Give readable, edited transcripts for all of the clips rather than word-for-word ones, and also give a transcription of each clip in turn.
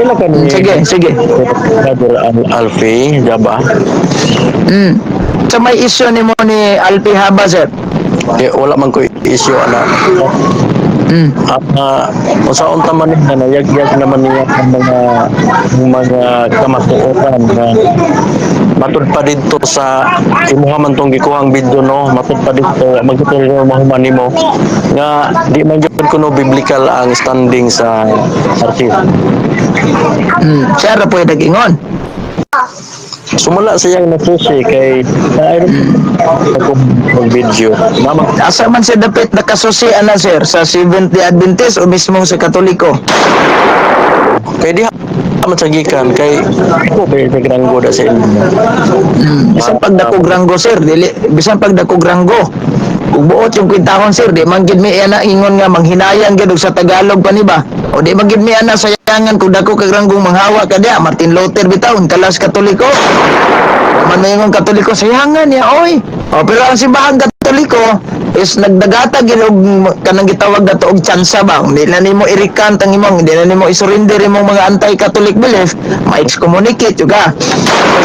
Pila ka ni Sige, sige. Brother Alfie, Jaba? Mm. Sa may isyo ni mo ni Alpi Haba, sir. Wala man ko issue ana. Mm. Usaon ta man na nayag-yag naman niya ang mga kamatuoran na matud pa dito sa imuha man tong gikuhang video no, matud pa dito magtuturo mahuman nimo nga di man gyud kuno biblical ang standing sa artist. Sir, na pwede ingon. Sumala siyang nagsusi kay sa kung video na Asa man siya dapat nakasusi ana, sir, sa Seventh Day Adventist o mismo sa Katoliko? kay di matsagikan kay ako kay nagranggo da sa inyo. Bisan pag dakog ranggo, sir, dili bisan pag dakog ranggo. Ug buot yung kwintahon, sir, di man gid mi ana ingon nga manghinayan gid og sa Tagalog pa ni ba? O di man gid mi ana sayangan kung dako kag ranggong manghawa ka diya, Martin Luther bitaw, kalas Katoliko. Man ingon Katoliko sayangan niya, oy. O pero ang simbahan Katoliko is nagdagata gid og kanang gitawag nato og tsansa ba, di na nimo i-recant ang imong, di na nimo isurrender imong mga anti-Catholic belief, ma-excommunicate juga.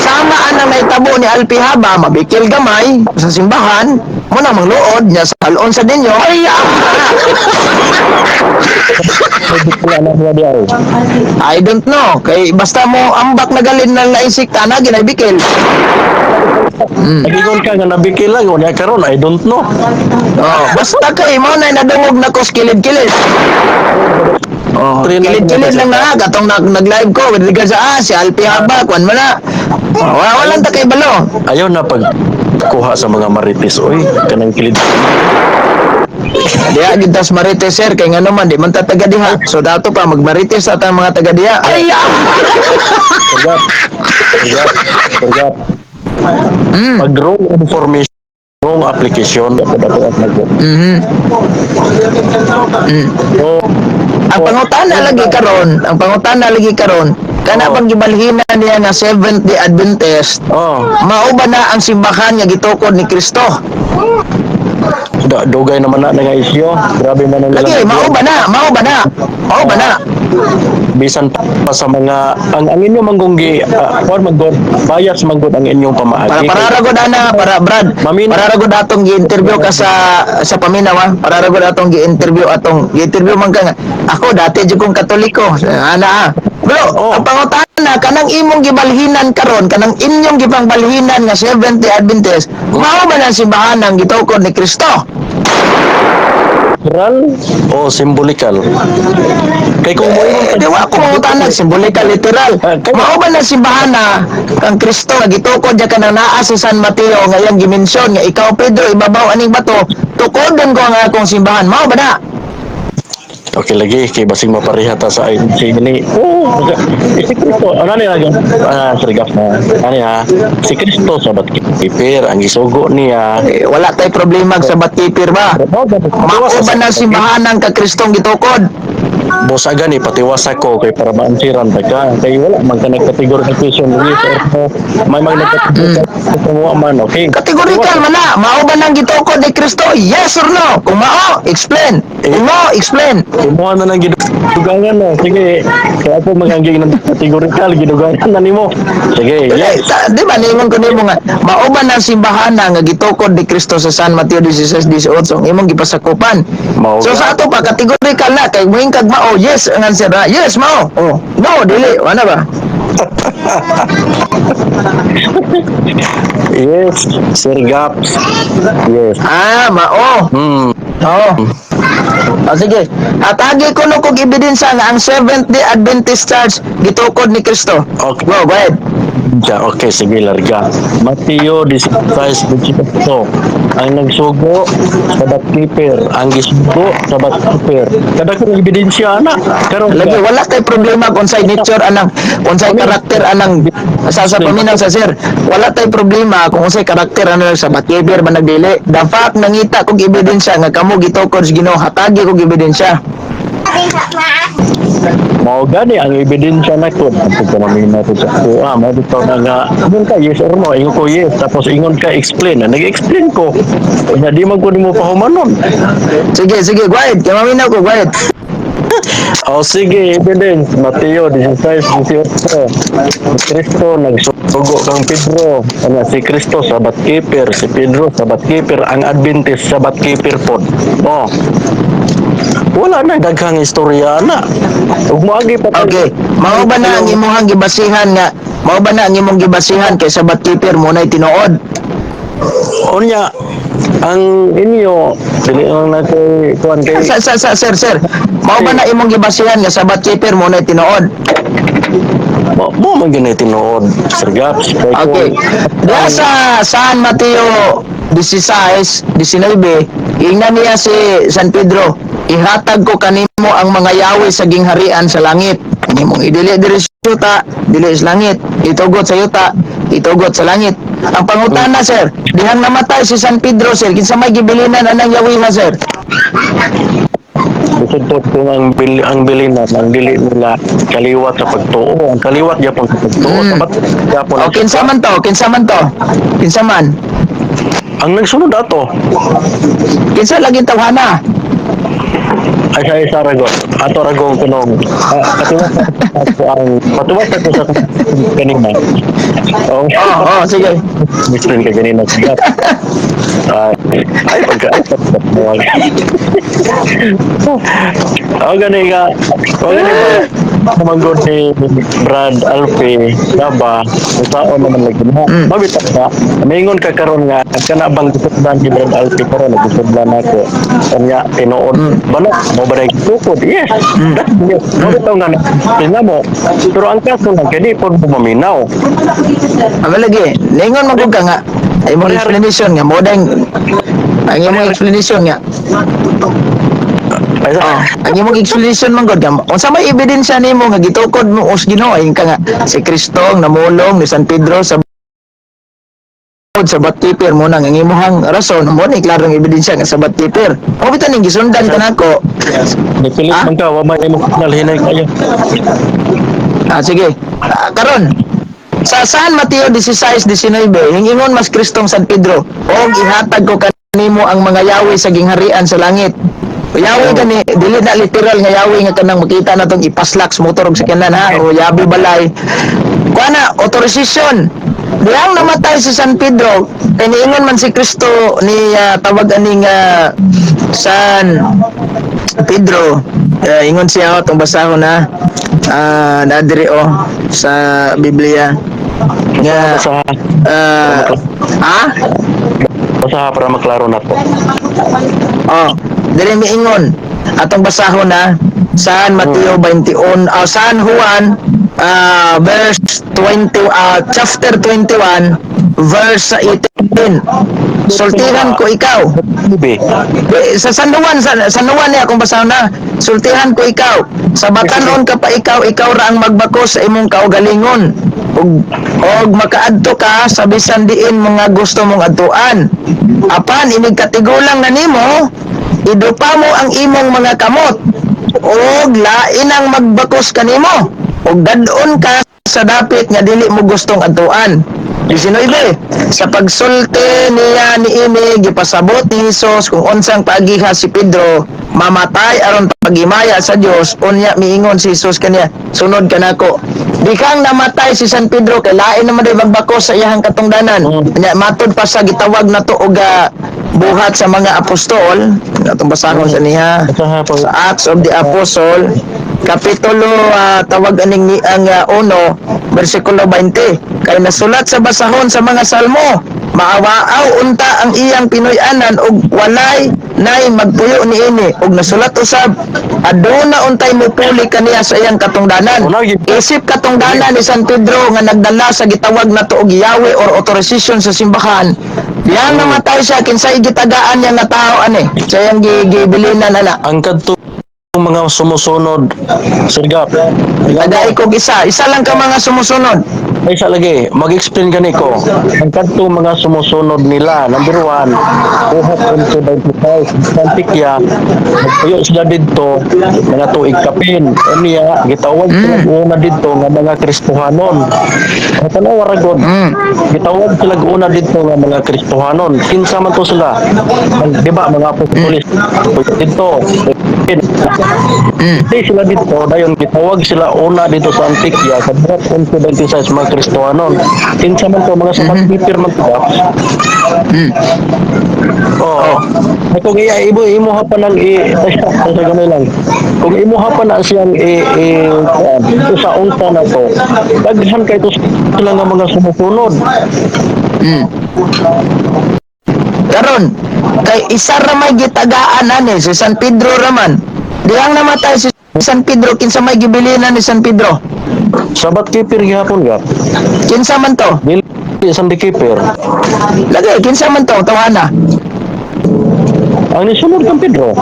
Sama anang naitabo ni Alpi Haba, mabikil gamay sa simbahan, mo na mangluod niya sa halon sa dinyo. Ay, Wala na diya. I don't know. Kay basta mo ambak na galin ng naisik na ginabikil. Nagingon ka nga nabikil lang unya karon I don't know. Oh, basta kay mo na nadungog na ko kilid-kilid. Oh, kilid-kilid lang na katong nag-live ko with regards sa si Alpi Haba kwan mo na. Wala ta kay balo. Ayaw na pag kuha sa mga marites oy kanang kilid. Diya gid tas marites, sir, kay ngano man di man ta taga diha. So dato pa magmarites ata mga taga diha. Ay. Forgot. Forgot. Pag wrong information, wrong application, dapat at nag. So, Ang pangutana lagi karon, kana pang gibalhina niya nga Seventh Day Adventist. Mao ba na ang simbahan nga gitukod ni Kristo? Dugay naman na nga isyo. Grabe man ang Lagi, mao ba na? Bisan pa sa mga ang inyo manggunggi or magod bias manggod ang inyong pamaagi. Pararagod ana para Brad. Pararagod atong gi-interview ka sa paminaw. Pararagod atong gi-interview man ka nga. Ako dati jud kong Katoliko. Ana. Bro, ang pangutana kanang imong gibalhinan karon, kanang inyong gipangbalhinan nga Seventh Day Adventist, mao ba na simbahan ang gitukod ni Kristo? Literal o simbolikal? Kay kung mo Di wa ko mangutana simbolikal literal. Mao ba na simbahan na kang Kristo nga gitukod ja kanang naa sa San Mateo nga iyang gimensyon nga ikaw Pedro ibabaw aning bato, tukodon ko ang akong simbahan. Mao ba na? okay lagi kay basing mapareha ta sa si ni si Kristo ano ni lagi sergap na ani si Kristo sabat kipir ang gisugo niya Wala tay problema sa batipir ba? Mao ba na simbahan ang ka Kristong gitukod? bosa gani patiwas ako kay para maansiran ta ka kay wala man ka nagkategorification ni sir may mga nagkategorification man okay Kategorikal man na. Mao ba nang gitukod ni Kristo? Yes or no? Kung mao, explain. Kung no, explain. mo na nang gidugangan no sige kaya ako maganggi ng kategorikal gidugangan na nimo sige yes Di ba ningon ko nimo nga mao ba nang simbahan na nga gitukod ni Kristo sa San Mateo 16:18 ang imong gipasakupan. Mao So nga. sa ato pa kategorikal na kay muhing kag mao yes ang answer na yes mao. Oh. No, dili wala ba? yes sir gaps yes Mao. Oo. Sige. Atagi ko no kog ebidensya nga ang Seventh Day Adventist Church gitukod ni Kristo. Okay. Go ahead. Okay, sige, larga. Mateo 16:28. Ang nagsugo sa batkeeper, ang gisugo sa batkeeper. Kada kong ebidensya na. Karon Lagi wala tay problema kung sa nature anang unsay karakter anang sa paminaw sa sir. Wala tay problema kung unsay karakter anang sa batkeeper man nagdili. The fact nangita kog ebidensya nga kamo gitukod sa Ginoo, hatagi kog ebidensya. mao gani ang ebidensya na ko pag namin nato sa kuha mo dito na nga ingon ka yes or no ingon ko yes tapos ingon ka explain nag-explain ko na di man ko nimo pahumanon Sige, go ahead. Kamaminaw ko, go ahead. O sige, evidence. Mateo 16:18. Si Kristo nagsugo kang Pedro. Ano, si Kristo sabat keeper, si Pedro sabat keeper, ang Adventist sabat keeper po. Oh, wala na daghang istorya na. Ug moagi pa tayo. Okay. Mao ba na ang imong gibasihan nga mao ba na ang imong gibasihan kay sabat keeper mo nay tinuod? Unya, ang inyo, dili lang na kay kuan kay Sir. Mao ba na imong gibasihan nga sabat keeper mo nay tinuod? mo man ginay tinuod, Sir Gaps. Kay Okay. kung- Diya sa San Mateo 16:19, ingnan niya si San Pedro, ihatag ko kanimo ang mga yawi sa gingharian sa langit. Inimong idili diri sa yuta, dili sa langit. Itugot sa yuta, itugot sa langit. Ang pangutana, sir, dihang namatay si San Pedro, sir, kinsa may gibilinan anang yawi ha, sir? Bisod to kung ang bilin ang dili nila kaliwat sa pagtuo, ang kaliwat gyapon sa pagtuo, sabat gyapon. O, kinsa man to? Kinsa man to? Kinsa man? Ang nagsunod ato Kinsa lagi tawhana? ay sa isa ragon. Ato ragong kunong patuwas ako sa kanina. Oh, Oh, sige. Mr. ka ganina sigat. Ay pagka gani ka. Gani ba manggod ni Brad Alfie Gaba usaon naman lagi mo. Mabita ka. Maingon ka karon nga kana bang kusubdan ni Brad Alfie karon nagusubdan ako. Kanya tinuod bala mo ba tukod? Yes. Yes. Mabitaw nga tingnan mo. Pero ang kaso lang kadi po mo maminaw. Aba lagi, ningon man gud ka nga. Ay mo explanation nga mo dang ang imong explanation nga. Ay, Oh, ang imong explanation man gud ka. Unsa may ebidensya nimo nga gitukod mo us Ginoo ay ka nga si Kristo ang namulong ni San Pedro sa battiper mo nang ang imong rason mo ni klarong ebidensya nga sa battiper. O bitan ning gisundan kanako. Nipilit man ka, wa man mo nalhinay kayo. Sige. Karon sa San Mateo 16:19, hingingon mas Kristong San Pedro, og ihatag ko kanimo ang mga yawi sa gingharian sa langit. Yawi gani dili na literal nga yawi nga kanang makita natong ipaslak sa motor og sakyanan ha o yabi balay. Kuana authorization. Diyang namatay si San Pedro, kay niingon man si Kristo ni tawag aning San Pedro. Ingon siya itong basahon na nadiri sa Biblia nga Sa ha? Basta para maklaro na po. Dili miingon atong basahon na San Mateo 21 San Juan verse 20 chapter 21 verse 18. Sultihan ko ikaw. Bibi. Sa San Juan niya kung basahon na, sultihan ko ikaw. Sa batanon ka pa ikaw ra ang magbakos sa imong kaugalingon. Og makaadto ka sa bisan diin mga gusto mong adtuan. Apan inig katigulang na nimo, idupa mo ang imong mga kamot. Og lain ang magbakos kanimo. Og dadon ka sa dapit nga dili mo gustong adtuan. 19. Sa pagsulti niya niini gipasabot ni Hesus kung unsang paagiha si Pedro mamatay aron pagimaya sa Dios, unya miingon si Hesus kaniya, sunod ka nako. Di kang namatay si San Pedro kay lain naman day magbakos sa iyang katungdanan. Nya matod pa sa gitawag nato og buhat sa mga apostol, atong basahon sa niya sa Acts of the Apostle kapitulo tawag aning ni ang 1 bersikulo 20 kay nasulat sa basahon sa mga salmo maawaaw unta ang iyang Pinoy-anan ug walay nay magpuyo niini ug nasulat usab aduna untay mupuli kaniya sa iyang katungdanan. Isip katungdanan ni San Pedro nga nagdala sa gitawag nato og yawi or authorization sa simbahan. Diyang namatay siya kinsay gitagaan niya nga tao ani sa iyang gibilinan ana. Ang kadto mga sumusunod, Sir Gap. Tagay kog isa lang ka mga sumusunod. Ay isa lagi, mag-explain gani ko. Ang kadto mga sumusunod nila, number 1, buhat into baptize, santikya, magpuyo sila dito, mga tuig kapin. Unya, gitawag sila una dito nga mga Kristohanon. Ang tanawa ragon, gitawag sila una dito nga mga Kristohanon. Kinsa man to sila? Di ba, mga apostolis, dito, Hindi sila dito, dayon gitawag sila una dito sa Antikya, sa buhat 1126 mga Kristohanon. Kinsa man to, mga sabat keeper man to. Oo. Oh. Ay, kung imuha pa ng sa ganun lang. Kung imuha pa na siyang ito sa unta na to, daghan kay to sila nga mga sumusunod. Karon, kay isa ra may gitagaan ani si San Pedro raman. Diyang namatay si San Pedro kinsa may gibilinan ni San Pedro. Sabat keeper gihapon ga. Kinsa man to? Dili Sunday keeper. Lagi kinsa man to tawana. Ang nisunod kang Pedro.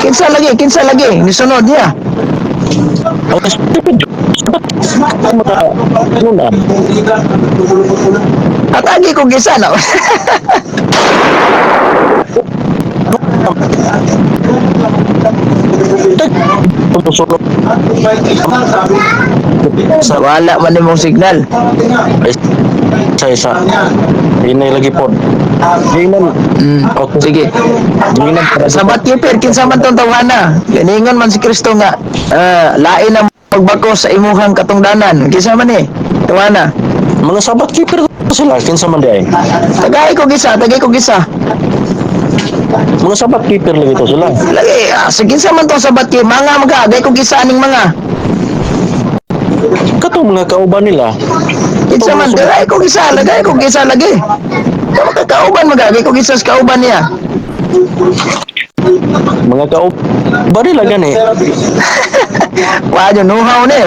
Kinsa lagi nisunod niya. Ang Sunday Pedro. Sabat mga Atagi ko gisa na. tumusulod. Wala man nimong signal. Isa. Hinay lagi po. Hinay. Okay. Sige. Hinay para sa Sabat keeper kinsa man tong tawana. Ganingon man si Kristo nga lain ang pagbako sa imuhang katungdanan. Kinsa man ni? Tawana. mga sabat keeper sila. Kinsa man di ay. Tagay ko gisa. Mga sabat keeper lagi to sila. Lagi, sige sa man tong sabat keeper. Mga magagay ko gisa aning mga. Katong mga kauban nila. Kinsa man tagay ko gisa lagi. Kakauban magagay ko gisa sa kauban niya. Mga kauban nila gani. Wadyo nuhaw ni.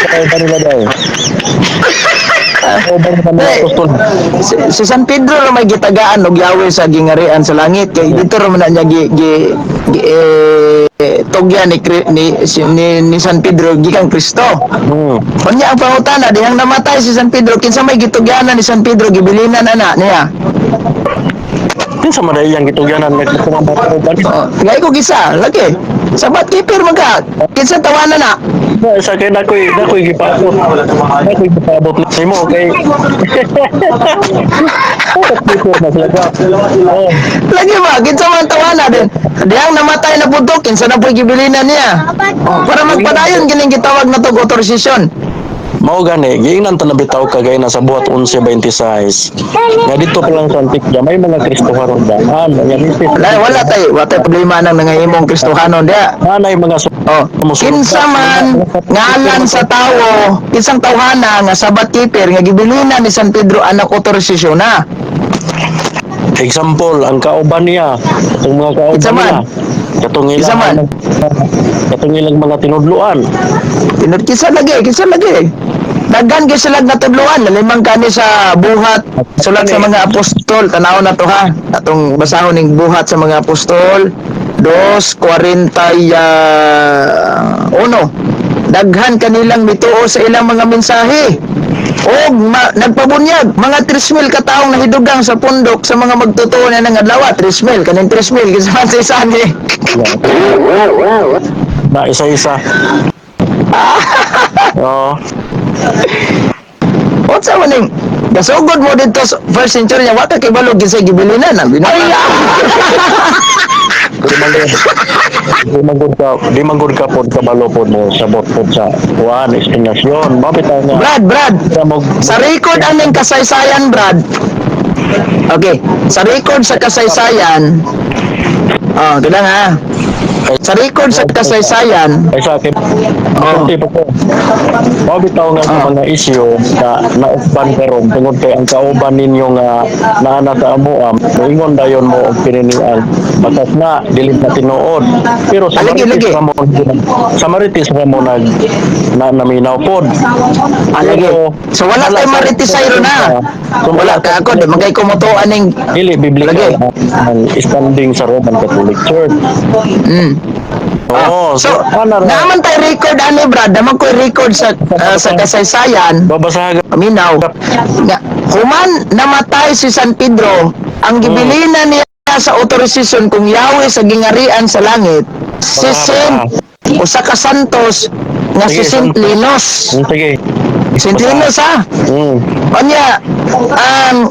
Kauban nila dahil. Kauban nila mga apostol. Si San Pedro ra may gitagaan og Yahweh sa gingarian sa langit kay dito ra man na niya tugyan ni San Pedro gikan Kristo. Unya ang pangutana dihang namatay si San Pedro kinsa may gitugyanan ni San Pedro gibilinan ana niya. Kinsa man dahil yung gitugyanan nagkukumang mga kauban. Ngay ko gisa lagi. Sabat keeper maga. Kinsa tawanan na? Sa kaya nako'y gipabot. Nako'y gipabot na mo, okay? Lagi ba? Kinsa man tawanan din. Diyang namatay na putok kinsa na po'y gibilinan niya. Para magpadayon kining gitawag na tog authorization. Mao gani, giingnan ta nabitaw kagay na sa buhat 11:26. Nga dito pa lang sa Antikya, may mga Kristohanon daan. Wala tay problema nang nangahimong Kristohanon dia. Hanay mga Oh, kinsa man ngalan sa tawo, kinsang tawhana nga sabat keeper nga gibilinan ni San Pedro anak authorization na. example, ang kauban niya, itong mga kauban Kinsa man? niya. Kinsa man? Katong ilang mga tinudluan. Kinsa lagi. Daghan gyud sila natudluan limang kani sa buhat sulat sa mga apostol tanaw na to ha atong basahon ning buhat sa mga apostol 2:41 daghan kanilang mituo sa ilang mga mensahe o nagpabunyag mga 3,000 kataong nahidugang sa pundok sa mga magtotoo na ng adlaw 3,000 kaning 3,000 kinsa man sa isani Na isa-isa. Oo. Unsa man ning gasugod mo dito sa first century wa ka kay balog ginsay gibilinan ang binaya. Di manggod ka pod kabalo pod mo sabot pod sa kuan explanation. Mabitaw nga. Brad, sa record aning kasaysayan, Brad. Okay, sa record sa kasaysayan, dala nga. Sa record sa kasaysayan, Ay sa akin, tipo ko. Mabitaw nga sa mga issue na naukban karon tungod kay ang kauban ninyo nga naana sa amuam, moingon dayon mo og pininian. Batas na dili na tinuod. Pero sa Lagi. Marites ra mo naminaw pod. alagi. So wala kay maritisayro na. Wala ka ako di magay ko motuan ning dili biblical Lagi. ang standing sa Roman Catholic Church. Oo, So, naman tayo record ani Brad, naman ko record sa kasaysayan, babasahan minaw. Nga, human namatay si San Pedro, ang gibilinan niya sa authorization kung Yahweh sa gingarian sa langit, si Saint usa ka santos nga si Sige, Saint Linus. Sige. St. Linos ha. Hmm. Kanya,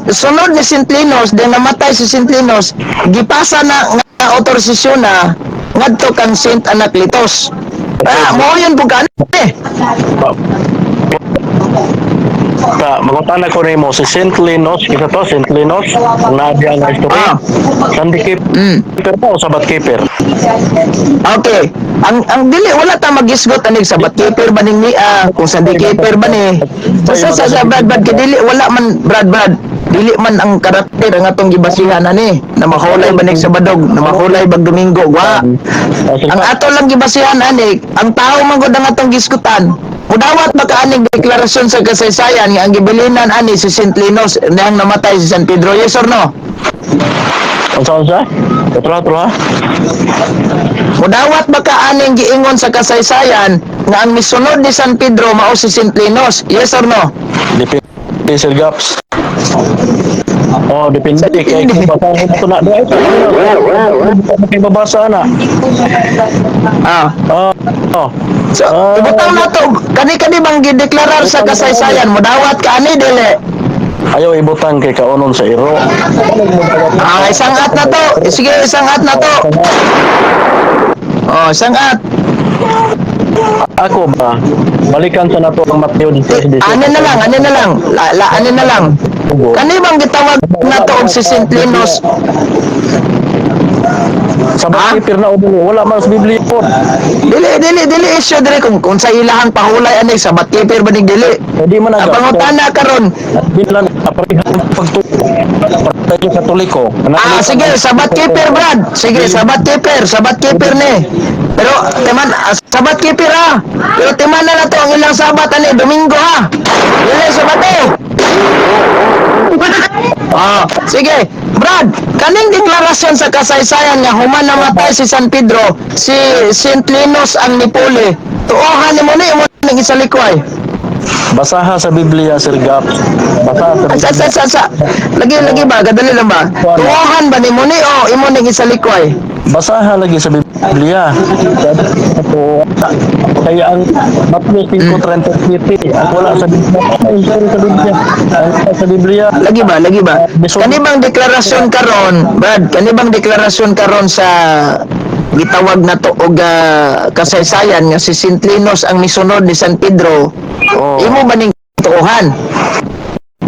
sunod ni St. Linos, din namatay si St. Linos, gipasa na nga otorisasyon na ngadto kang St. Anacletus. Mo yun po eh. Magutana ko nimo si St. Linos, kita to St. Linos, ang naadi ang history. Ah. Sandy Keeper pa o Sabat Keeper? Okay. Ang dili wala ta magisgot anig sa keeper ba ning kung sa keeper ba ni. Sa Brad dili wala man Brad. Dili man ang karakter ang atong gibasihan ani na mahulay ba ning Sabadog, na mahulay bag Domingo. Wa. Ang ato lang gibasihan ani, ang tao man gud ang atong giskutan. Mudawat ba ka aning deklarasyon sa kasaysayan nga ang gibilinan ani si St. Linos nang namatay si San Pedro, yes or no? Unsa? Otro ha? Mudawat ba ka aning giingon sa kasaysayan nga ang misunod ni San Pedro mao si St. Linos, yes or no? Depende Sir Gaps. Oh, depende kay Depende. kung basahin ito na. Kay babasa na. Ah. Oh. So, ibutang na to, kani bang gideklarar sa kasaysayan, mudawat ka ani dili. Ayaw ibutang kay kaunon sa iro. Isang at na to. Sige, isang at na to. Oh, isang at. Ako ba? Balikan sa nato ang Mateo 16. Ano na lang. Ano na lang. Kani bang gitawag na to og si St. Linos? Sa Keeper na ubo, wala man sa Biblia po. Dili issue dili kung sa ilahang pahulay ani sa keeper ba ning dili. Hindi man Ang pangutana karon. Bilan aparihang pagtuo. Partay Katoliko. Sige, sabat keeper Brad. Sige, sabat keeper ni. Pero teman sabat keeper ha. Pero teman na to ang ilang sabat ani Domingo ha. Dili sabate. Sige. Brad, kaning deklarasyon sa kasaysayan nga human namatay si San Pedro, si St. Linos ang nipuli. Tuohan ni mo ni mo ning isalikway. Basaha sa Biblia, Sir Gaps. Basaha sa Biblia. Lagi ba? Gadali lang ba? Tuohan ba ni mo ni o imo ning isalikway? Basaha lagi sa Biblia. Kaya ang Matthew 5:37 ang wala sa Biblia. Ang sa Biblia. Ang sa Biblia. Lagi ba? Kani bang deklarasyon karon, Brad? Kani bang deklarasyon karon sa gitawag na to og kasaysayan nga si St. Linos ang misunod ni San Pedro? Oh. Imo ba ning tuohan?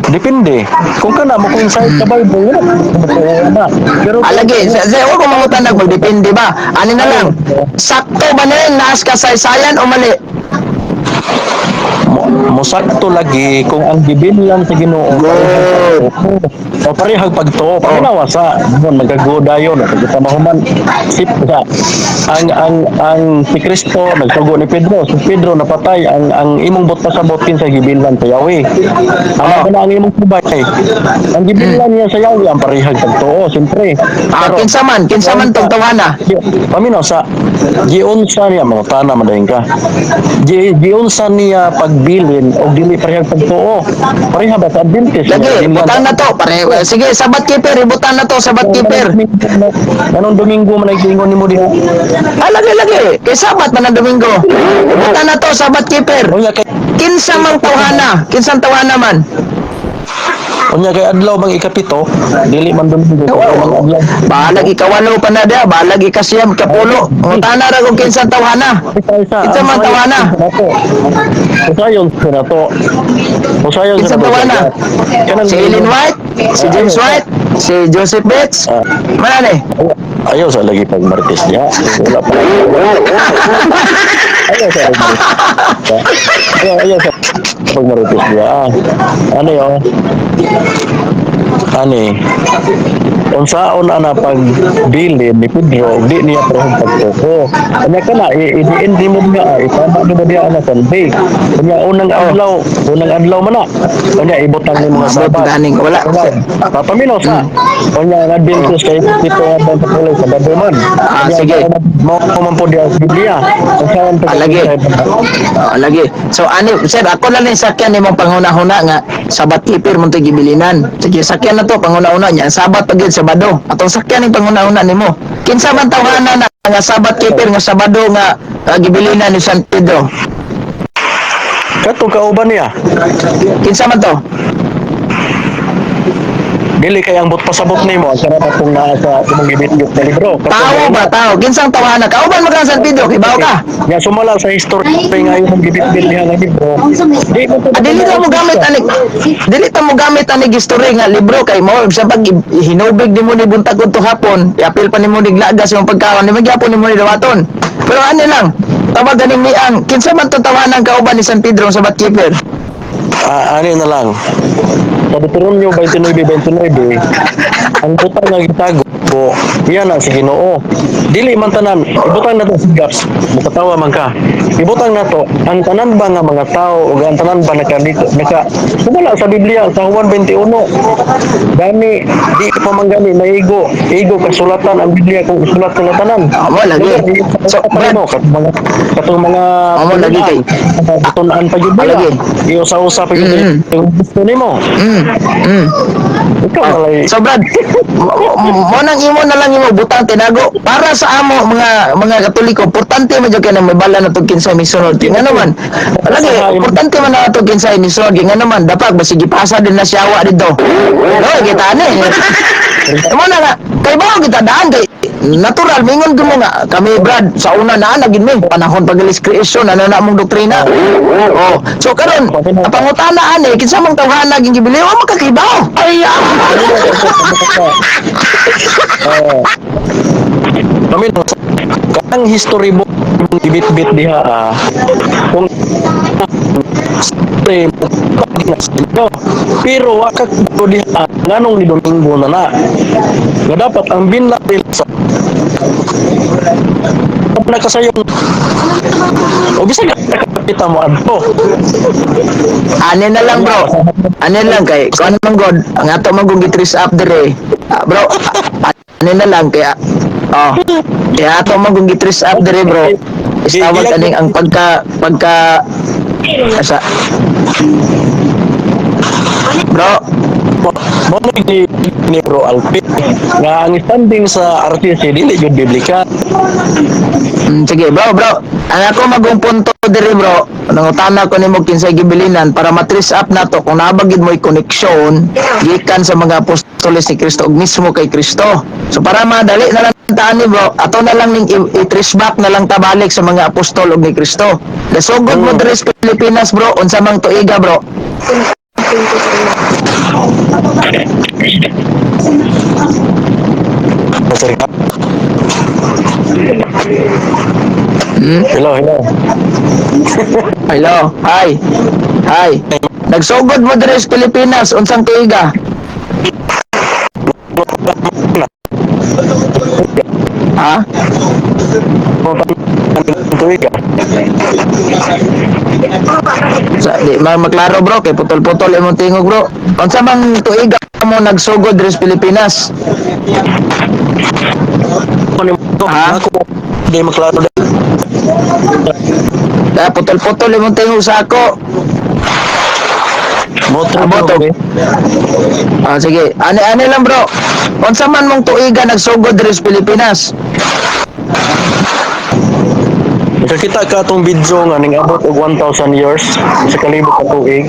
Depende. Kung kana mo kung sa Bible, wala. Pero Lagi, sa ko mangutan magdepende ba? Ano na lang? Sakto ba na yun naas kasaysayan o mali? mosakto lagi kung ang gibilan sa Ginoo o parehag pagtuo paginawa sa magkagodayon at kita mahuman sip sa ang si Kristo nagsugo ni Pedro, si Pedro napatay ang imong bot pasabot sa gibilan sa Yahweh. Ang ang imong subay ang gibilan niya sa Yahweh ang parehag pagtuo siyempre. Kinsa man tong tawana. Paminaw sa giunsa niya mga tana madayon ka. Giunsa niya pagbilin o dili parehag pagtuo. Pareha ba sa Adventist? Lagi, butang na to. Sige, sabat keeper, ibutan na to, sabat keeper. Anong Domingo man nagtingon nimo diha? Lagi. Kay sabat man ang Domingo. Ibutan na to, sabat keeper. Unya kay Kinsa mang tawhana? Kinsang tawhana man? unya kay adlaw bang ikapito, dili man Domingo. Adlaw. Balag ikawalo pa na dia, balag ikasiyam, kapulo. Ngutana ra kung kinsang tawhana. Kinsa man tawhana? Usayon sa nato. Usayon Kinsang tawhana? Si Ellen White, si James White, si Joseph Bates. Mana ni? Ayaw sa lagi pag Martes niya. Wala pa. Ayaw sa pag Ayaw sa pag Martes niya. Ano yun? Ani unsaon ana pag dili ni Pedro di niya parehong pagtuko kanya kana i-end mo niya itama mo diya ana Sunday kanya unang adlaw man na kanya ibutang ni mga sabat Wala. papaminaw sa kanya nga Adventist kay dito nga sa pulay sa Baduman Sige. mo man po diya sa Biblia unsaon Lagi. So sir, ako lang ni sakyan ni mong panguna-huna nga sabat keeper mo gibilinan. Sige, sakyan na to panguna-una niya. Sabat pagid Sabado. Atong sakyan ni panguna-una nimo. Kinsa man tawhana na nga sabat keeper nga Sabado nga gibilinan ni San Pedro? Kato kauban niya. Kinsa man to? Dili kay ang but pasabot nimo ang sarap kung naa sa imong gibit-git na libro. Tao ba tao? Kinsang tawhana ka? Uban mo ka San Pedro, kibaw ka. Ya sumala sa history nga imong gibit-git diha nga libro. Di mo to Dili ta mo gamit ani. Dili ta mo gamit ani history nga libro kay mo sa pag hinubig nimo ni buntag to hapon, iapil pa nimo niglagas yung pagkaon, ni magyapon nimo ni dawaton. Pero ano lang, tawag ganing niang kinsa man to tawanan kauban ni San Pedro sa Batkeeper? ano na lang. Sa Deuteronomio 29:29, ang butang nga gitago yan na si Ginoo. Dili man tanan, ibutang nato si Gaps. Mukatawa man ka. Ibutang nato ang tanan ba nga mga tao ug ang tanan ba wala sa Biblia sa Juan 21. Gani di pa man gani maigo, igo kasulatan ang Biblia kung isulat sa tanan. Amo lagi. So, Brad, katong mga amo lagi kay tunan pa gyud lagi. Iusa-usa pa gyud yung gusto nimo. Ikaw Oh, malay. so Brad, mo nang imo na lang imo butang tinago para sa amo mga Katoliko, importante man jud kay na may bala na tug kinsay misunod. Nga naman, lagi importante man na tug kinsay misunod. Nga naman dapat basig ipasa din na siyawa dito. No, kita ani. Amo na nga, kay bao kita daan kay natural mingon gyud mo nga kami Brad sa una na nagin mi panahon pagalis creation ano na mong doktrina. Oh, so karon ang pangutana ani kinsa mang tawhana ging gibili wa makakibaw. Ay, Kami kanang history book bit-bit diha kung pero wakak diha nganong ni Domingo na nga dapat ang binla sa nakasayong o bisag kita mo adto Ano na lang bro. Ano lang kay kon man god ang ato magong gitris up dire. Bro, ano na lang kaya kaya ato magong gitris up dire bro. Istawag kaning ang pagka asa bro, mo ni Bro Alpi nga ang standing sa RTC dili jud biblika. sige bro. Ang ako magong punto dire bro. Nangutana ko nimo kinsay gibilinan para matris up nato kung nabagid mo'y koneksyon gikan sa mga apostoles ni Kristo ug mismo kay Kristo. So para madali na lang taan ni bro, ato na lang ning i-trace back na lang tabalik sa mga apostol ug ni Kristo. Nasugod mo dire sa Pilipinas bro, unsa mang tuiga bro? Hello. Hello. Hi. Nagsugod mo dire sa Pilipinas, unsang tuiga? Ha? Di maklaro bro, kay putol-putol imong tingog bro. Unsa mang tuiga mo nagsugod dire sa Pilipinas? Ha? Ako di maklaro dahil. Kaya putol-putol imong tingog sa ako. Abotog. Sige. Ani lang bro. Unsa man mong tuiga nagsugod dire sa Pilipinas? Nakakita ka itong video nga ning abot og 1,000 years sa kalibot ka tuig.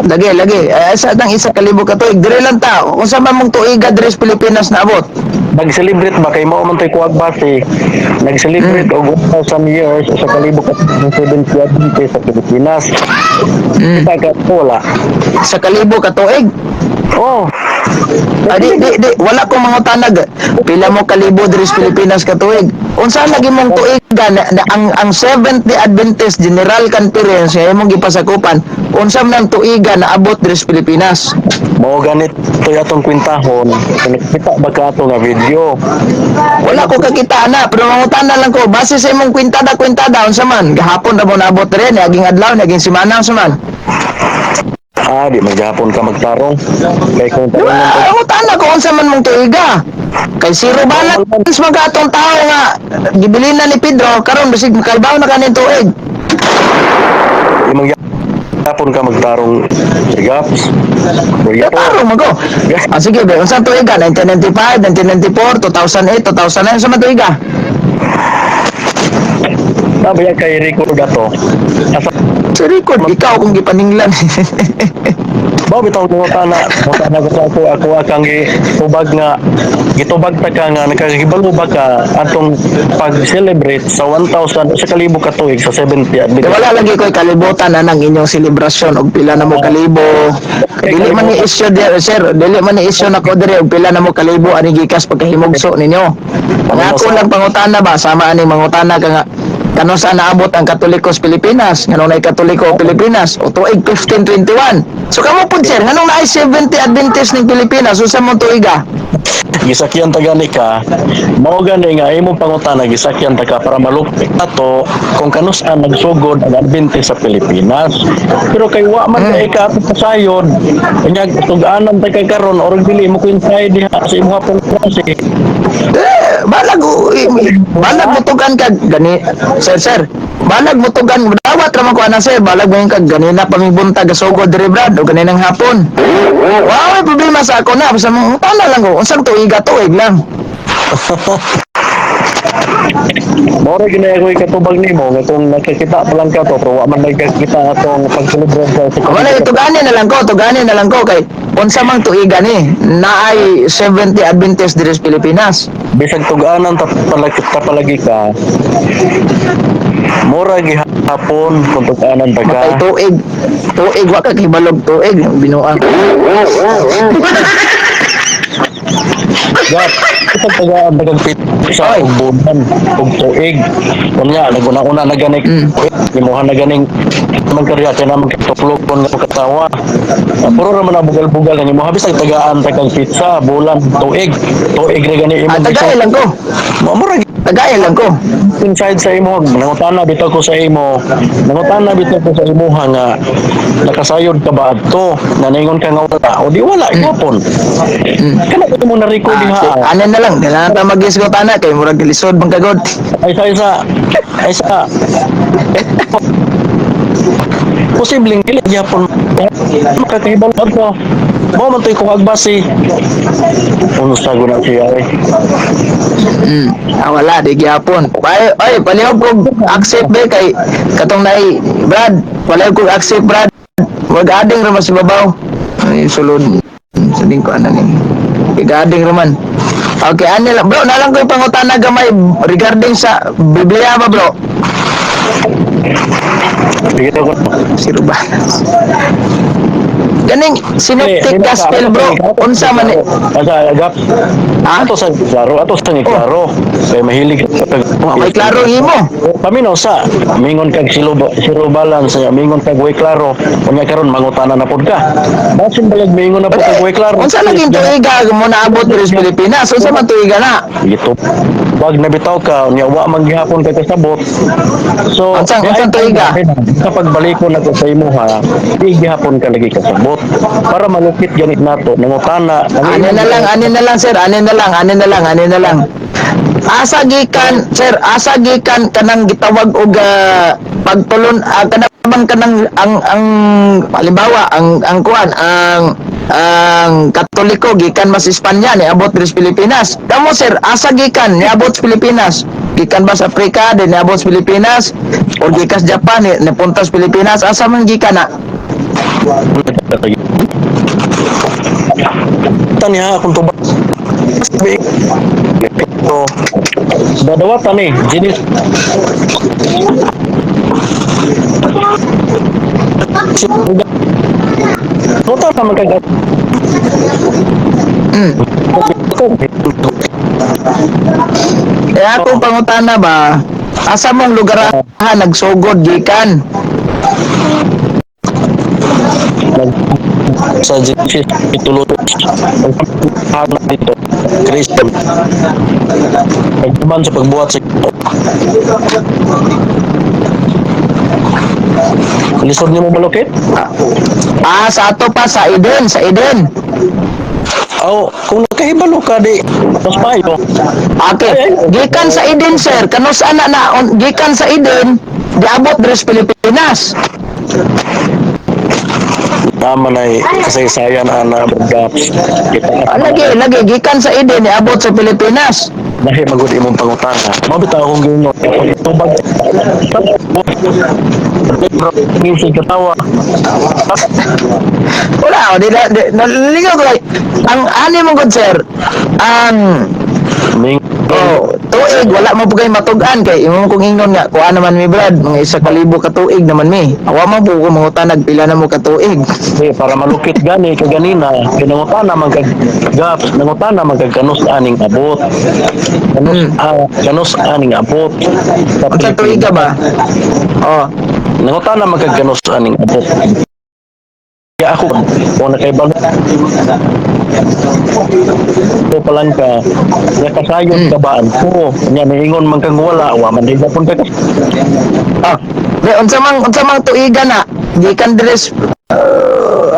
Lagi. Sa tang isa kalibo ka tuig dire lang ta. Unsa man mong tuiga dire sa Pilipinas na abot? Nag-celebrate ba kay mao man tay kuwag base. Nag-celebrate og 1,000 years sa kalibot ka tuig 70 Adventist sa Pilipinas. Kita ka wala. Sa kalibo ka tuig? Oh. Di, wala ko mga tanag. Pila mo kalibo diri sa Pilipinas ka tuig? Unsa lagi mong tuiga na ang Seventh-day Adventist General Conference nga imong gipasakupan? Unsa man tuiga na abot diri sa Pilipinas? Mao ganit to atong kwintahon. Kita ba ka ato nga video? Wala ko kakita na, pero mangutana lang ko, base sa imong kwintada, unsa man? Gahapon na mo naabot rin, naging adlaw, naging simana, unsa man? Di maghapon ka magtarong. Kay kung Diba, mangutana ko, unsa man mong tuiga? Kay zero balance mga atong tao nga, gibilin na ni Pedro, karon bisig makalbaw na kanin tuig. di maghapon ka magtarong gaps. Tarong mo ko. Sige, be, unsa tuiga? 1995, 1994, 2008, 2009, unsa man tuiga? Sabi kay Rico Gato. Asa Sa record, ikaw kung gipaninglan. Bawo bitaw mo ta na ko ako akang gitubag nga gitubag ta ka nga nakahibalo ba ka atong pag-celebrate sa 1,000 sa kalibo ka tuig sa 70 at Kaya wala lagi ko'y kalibutan na ng inyong selebrasyon og pila na mo kalibo. Dili man ni issue there, sir. Dili man ni issue na ko dire og pila na mo kalibo ani gikas pagkahimugso ninyo. Ang ako lang pangutana ba sama ani mangutana ka nga kano sa naabot ang Katolikos Pilipinas nganong nay Katoliko Pilipinas o tuig 1521. So kamo pud sir nganong naay 70 Adventist ning Pilipinas unsa mo tuiga? gisakyan ta gani ka mao gani nga imong pangutana gisakyan ta ka para malupit ato kung kanus-an nagsugod ang Adventist sa Pilipinas pero kay wa man kay ka ato pasayod kanya tug-anan ta kay karon or dili mo ko inside diha sa imong hapon klase Balag mutugan ka gani sir balag mutugan dawat ra man ko ana sir balag mo kag ganina pamibuntag gasugod dire brad o ganinang hapon wow may problema sa ako na basta mo tala lang ko unsang tuiga tuig lang Mora gina ako ikatubag nimo nga kung nakikita pa lang ka to pero wa man nagkakita atong pag-celebrate sa wala tuganin na lang ko kay unsa mang tuiga ni naay 70 Adventist dire sa Pilipinas bisag tug-anan ta palagi ka mura gihapon kung tug-anan ta ka kay tuig wa ka kibalog tuig binuang Gap, ito tagaan dagang pizza ug bulan ug tuig. Kunya naguna-una na ganing imuha na ganing man karya kay naman tuklog kon nga katawa. Puro ra man ang bugal-bugal nga imuha bisag tagaan dagang pizza bulan tuig. Tuig ra gani imo. tagay lang ko Mura tagay lang ko inside sa imo nangutana bitaw ko sa imo nga nakasayod ka ba adto naningon ka nga wala o di wala igapon kana ko mo na record diha ano na lang kailangan ta mag-isgot ana kay murag lisod bang kagod ay sa posibleng dili gyapon makakahibal adto mo man toy kung agbasi unsa guna siya ay wala di gyapon ay palihog ko accept be kay katong nai Brad palihog ko accept Brad wag ading ra mas babaw ay sulod sading ko ana ni igading raman okay ano lang bro nalang ko yung pangutana gamay regarding sa Biblia ba bro sige ko si Rubanas ganing synoptic gospel bro unsa man ni agap ato sa klaro kay mahilig may klaro imo paminaw sa mingon kag silo balance mingon kag way klaro unya karon mangutana na pod ka basin balag mingon na pod kag way klaro unsa laging tuiga mo naabot diri sa Pilipinas unsa man tuiga na ito wag nabitaw ka unya wa man gihapon kay kasabot so unsang tuiga kapag balikon nato sa imo ha di gihapon ka lagi kasabot para malupit ganit nato nangutana ano na lang sir ano na lang asa gikan sir asa gikan kanang gitawag og pagtulon kanang ang halimbawa ang kuan ang Katoliko gikan mas Espanya ni abot diri sa Pilipinas kamo sir asa gikan ni abot sa Pilipinas gikan ba sa Africa din ni abot sa Pilipinas o gikan sa Japan ni napunta sa Pilipinas asa man gikan na tanya akong tubag ito dadawatan eh jenis total sama kagad kaya akong pangutana ba asa mong lugarahan nagsugod gikan sa Genesis itulo ang dito Christian pagkuman sa pagbuhat sa lisod niyo mo malukit? sa ato pa sa Eden Kung nakahibalo ka di mas payo okay gikan sa Eden sir kanus ana na gikan sa Eden diabot diri sa Pilipinas naman ay kasaysayan ana gaps lagi gikan sa Eden niabot sa Pilipinas Dahil magud imong pangutana. Mabitaw akong ginoo. Tubag. Music katawa. Wala, di naliligaw ko like, ang ani mo good sir, ang Ning tuig, wala mo po kayo matugan kay imo kong ingnon nga, kuha naman mi Brad, mga 1,000 ka tuig naman mi. Awa man po ko mga tanag, pila na mo ka tuig. para malukit gani kaganina kinangutana man kag gaps nangutana man kag kanus aning abot kanus aning abot sa Unsa tuig ka ba? Oh, nangutana man kag kanus aning abot kaya ako kung nakaibalo ito palang ka nakasayon ka ba ko nya niingon man kang wala wa man din pun ka ah, di, unsa mang tuigan na, gikan dress,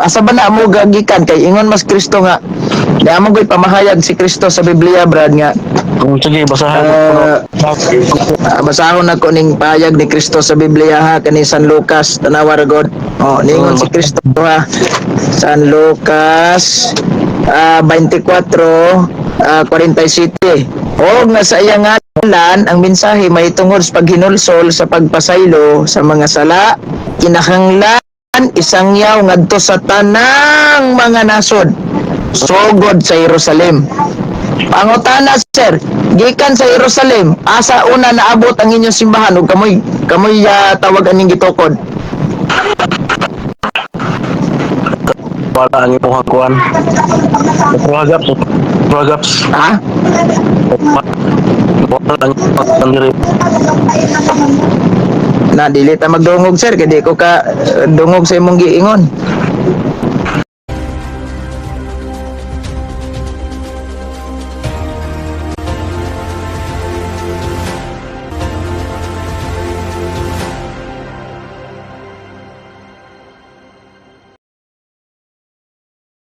asa ba na mo gagikan kay ingon mas Kristo nga, di amo ko'y pamahayag si Kristo sa Biblia Brad nga, kung sige basahan basahon ako ning pahayag ni Kristo sa Biblia ha kani San Lucas tanawa ra god. Oh, ningon si Kristo ha. San Lucas 24:47. Og nasa iya ngalan ang mensahe may tungod sa paghinulsol sa pagpasaylo sa mga sala, kinahanglan isangyaw ngadto sa tanang mga nasod sugod sa Jerusalem. Pangutana sir, gikan sa Jerusalem, asa una naabot ang inyong simbahan ug kamoy tawag aning gitukod? wala ang imong hakuan Pragaps Ha? wala ang hakuan diri Na dili ta magdungog sir kay di ko ka dungog sa imong giingon.